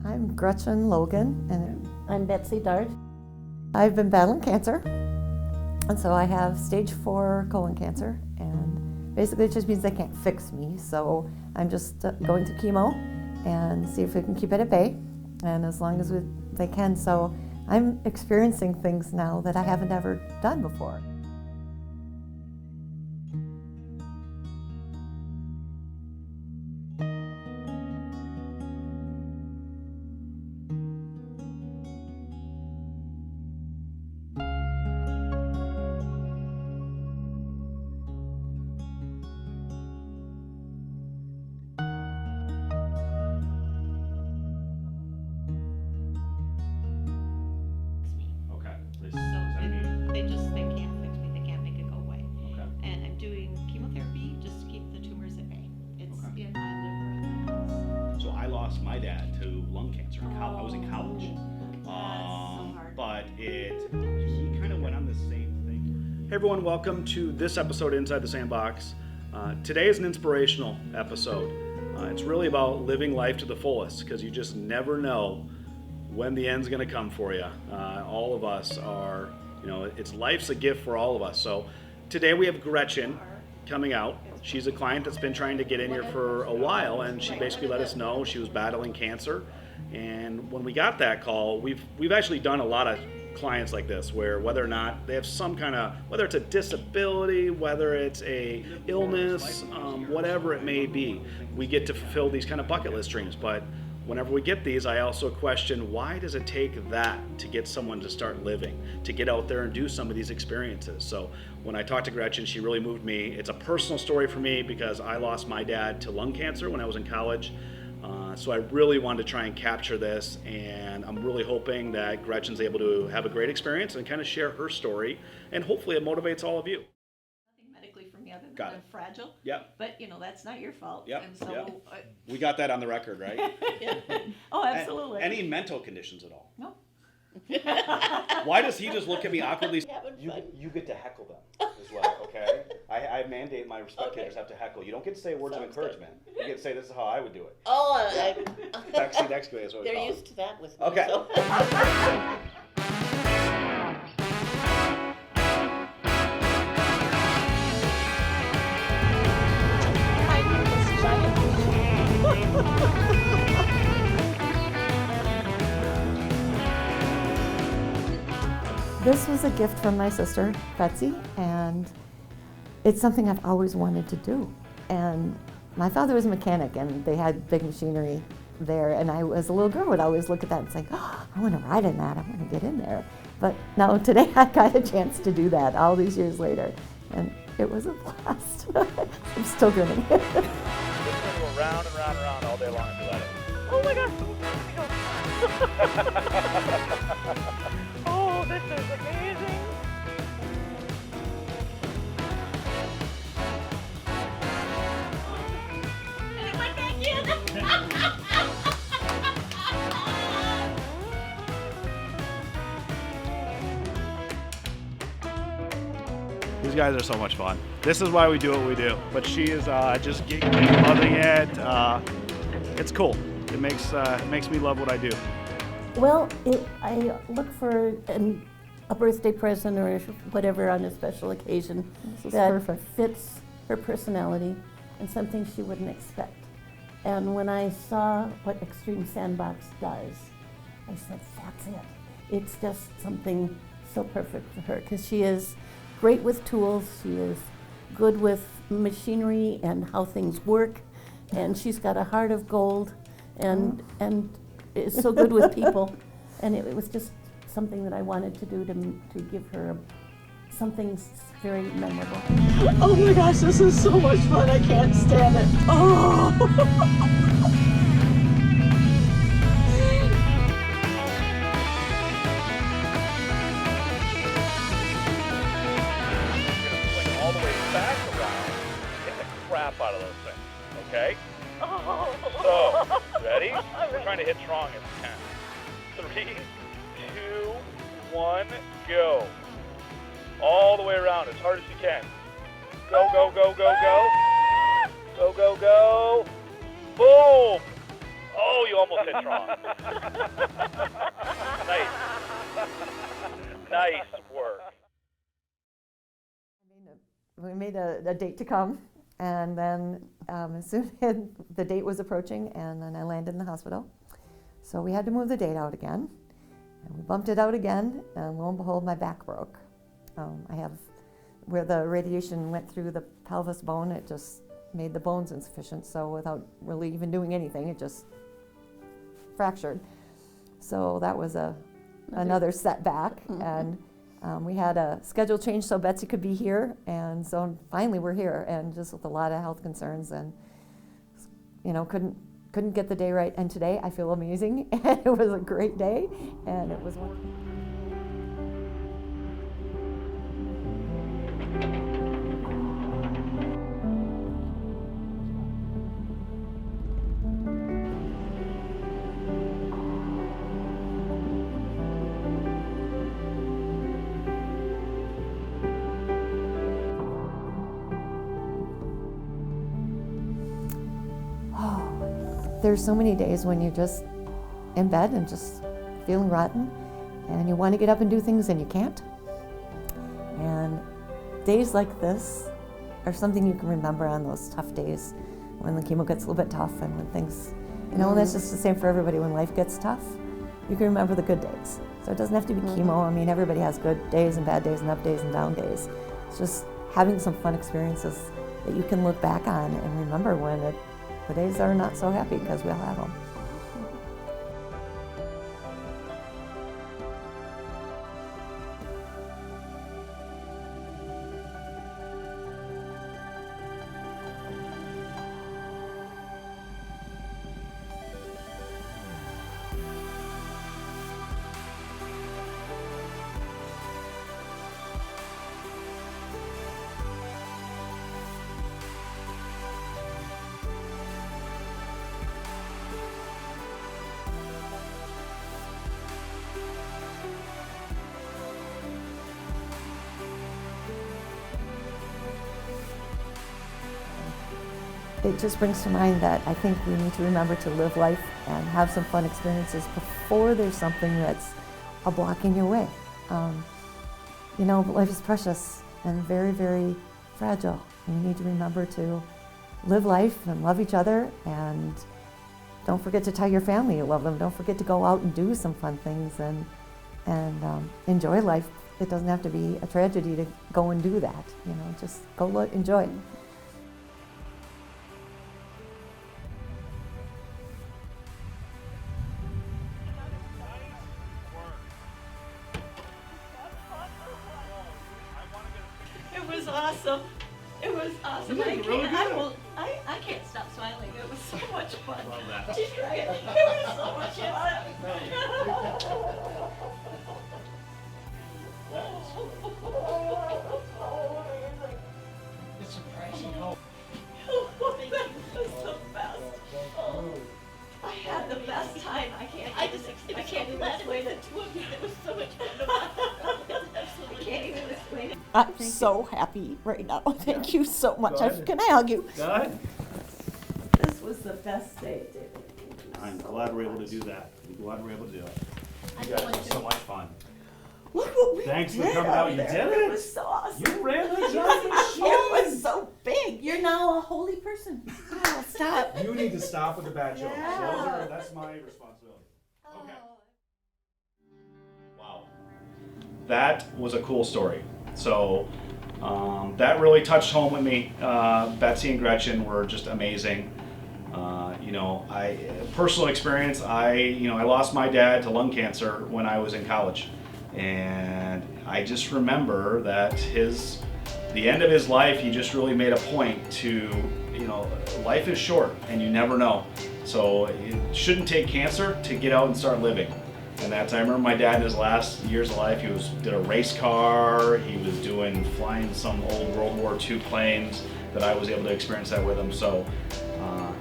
I'm Gretchen Logan, and I'm Betsy Dart. I've been battling cancer, and so I have stage 4 colon cancer, and basically it just means they can't fix me, so I'm just going to chemo and see if we can keep it at bay, and as long as they can. So I'm experiencing things now that I haven't ever done before. They can't fix me, they can't make it go away. Okay. And I'm doing chemotherapy just to keep the tumors at bay. It's in my liver and my lungs. So I lost my dad to lung cancer in college. I was in college. That's so hard. But he kind of went on the same thing. Hey everyone, welcome to this episode of Inside the Sandbox. Today is an inspirational episode. It's really about living life to the fullest, because you just never know when the end's going to come for you. All of us are, life's a gift for all of us. So today we have Gretchen coming out. She's a client that's been trying to get in here for a while, and she basically let us know she was battling cancer. And when we got that call, we've actually done a lot of clients like this, where whether or not they have some kind of, whether it's a disability, whether it's a illness, whatever it may be, we get to fulfill these kind of bucket list dreams. But whenever we get these, I also question, why does it take that to get someone to start living, to get out there and do some of these experiences? So when I talked to Gretchen, she really moved me. It's a personal story for me because I lost my dad to lung cancer when I was in college. So I really wanted to try and capture this, and I'm really hoping that Gretchen's able to have a great experience and kind of share her story, and hopefully it motivates all of you. Nothing medically for me other than Got I'm it. Fragile. Yep. But that's not your fault. Yep. And so Yep. We got that on the record, right? Oh, absolutely. Any mental conditions at all? No. Why does he just look at me awkwardly? Having fun. You get to heckle them as well, okay? I mandate my spectators have to heckle. You don't get to say words of Sounds good. encouragement. You get to say, this is how I would do it. Oh, Betsy next to me is what we they're call it. used to that with me. Okay. So. This was a gift from my sister, Betsy, and it's something I've always wanted to do. And my father was a mechanic, and they had big machinery there, and I, as a little girl, would always look at that and say, oh, I want to ride in that, I want to get in there. But now today I got a chance to do that all these years later, and it was a blast. I'm still grinning. It's going to go round and round and round all day long if you let it. Oh my gosh! Oh, this is amazing! And it went back in. These guys are so much fun. This is why we do what we do. But she is just loving it. It's cool. It makes me love what I do. Well, I look for a birthday present or whatever on a special occasion This is that perfect. fits her personality and something she wouldn't expect. And when I saw what Extreme Sandbox does, I said, that's it. It's just something so perfect for her, because she is great with tools, she is good with machinery and how things work, and she's got a heart of gold, and is so good with people. And it was just something that I wanted to do to give her something very memorable. Oh my gosh, this is so much fun! I can't stand it. Oh! All the way back around, hit the crap out of those things, okay? So, ready? We're trying to hit strong as we can. 3, 2, 1, go. All the way around as hard as you can. Go, go, go, go, go. Go, go, go. Boom! Oh, you almost hit wrong. Nice. Nice work. We made a date to come, and then as soon as the date was approaching, and then I landed in the hospital. So we had to move the date out again, and we bumped it out again, and lo and behold, my back broke. I have, where the radiation went through the pelvis bone, it just made the bones insufficient, so without really even doing anything, it just fractured. So that was another setback, and we had a schedule change so Betsy could be here, and so finally we're here, and just with a lot of health concerns, and couldn't get the day right. And today I feel amazing, and it was a great day, and it was wonderful. There's so many days when you're just in bed and just feeling rotten, and you want to get up and do things and you can't. And days like this are something you can remember on those tough days when the chemo gets a little bit tough, and when things, and that's just the same for everybody. When life gets tough, you can remember the good days. So it doesn't have to be chemo. I mean, everybody has good days and bad days and up days and down days. It's just having some fun experiences that you can look back on and remember when the days are not so happy, because we all have them. It just brings to mind that I think we need to remember to live life and have some fun experiences before there's something that's a block in your way. Life is precious and very, very fragile. And you need to remember to live life and love each other, and don't forget to tell your family you love them. Don't forget to go out and do some fun things and enjoy life. It doesn't have to be a tragedy to go and do that. Just go enjoy it. It was awesome. It was awesome. I can't stop smiling. It was so much fun. Love that. She's right. It was so much fun. It's surprising how. That was the best. I had the best time. I can't even explain it to him. It was so much fun to watch. I can't even explain it. I'm so happy right now. Thank you so much. Can I hug you? Good. This was the best day, David. I'm glad we're able to do that. I'm glad we're able to do it. You guys were so much fun. Look what we Thanks for did coming out. out You there. did it. It was so awesome. You ran the giant It was so big. You're now a holy person. Oh, stop. You need to stop with the bad jokes. Yeah. That's my responsibility. Okay. Wow. That was a cool story. So that really touched home with me. Betsy and Gretchen were just amazing. Personal experience, I lost my dad to lung cancer when I was in college. And I just remember that the end of his life, he just really made a point to, life is short and you never know. So it shouldn't take cancer to get out and start living. And I remember my dad in his last years of life, he did a race car, he was flying some old World War II planes, that I was able to experience that with him. So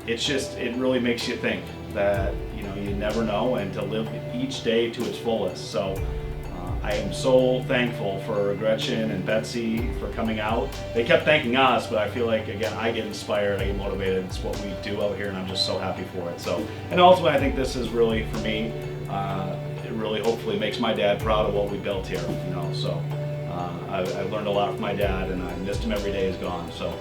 it really makes you think that, you never know, and to live each day to its fullest. So I am so thankful for Gretchen and Betsy for coming out. They kept thanking us, but I feel like, again, I get inspired, I get motivated. It's what we do out here, and I'm just so happy for it. So, and ultimately, I think this is really, for me, it really hopefully makes my dad proud of what we built here, you know. So I learned a lot from my dad, and I missed him every day he's gone. So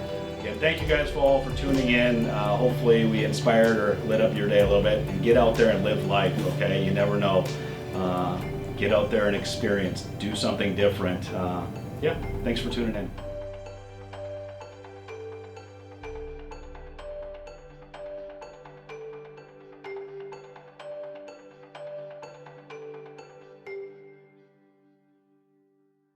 again, thank you guys all for tuning in. Hopefully we inspired or lit up your day a little bit, and get out there and live life, okay? You never know. Get out there and experience, do something different. Yeah, thanks for tuning in.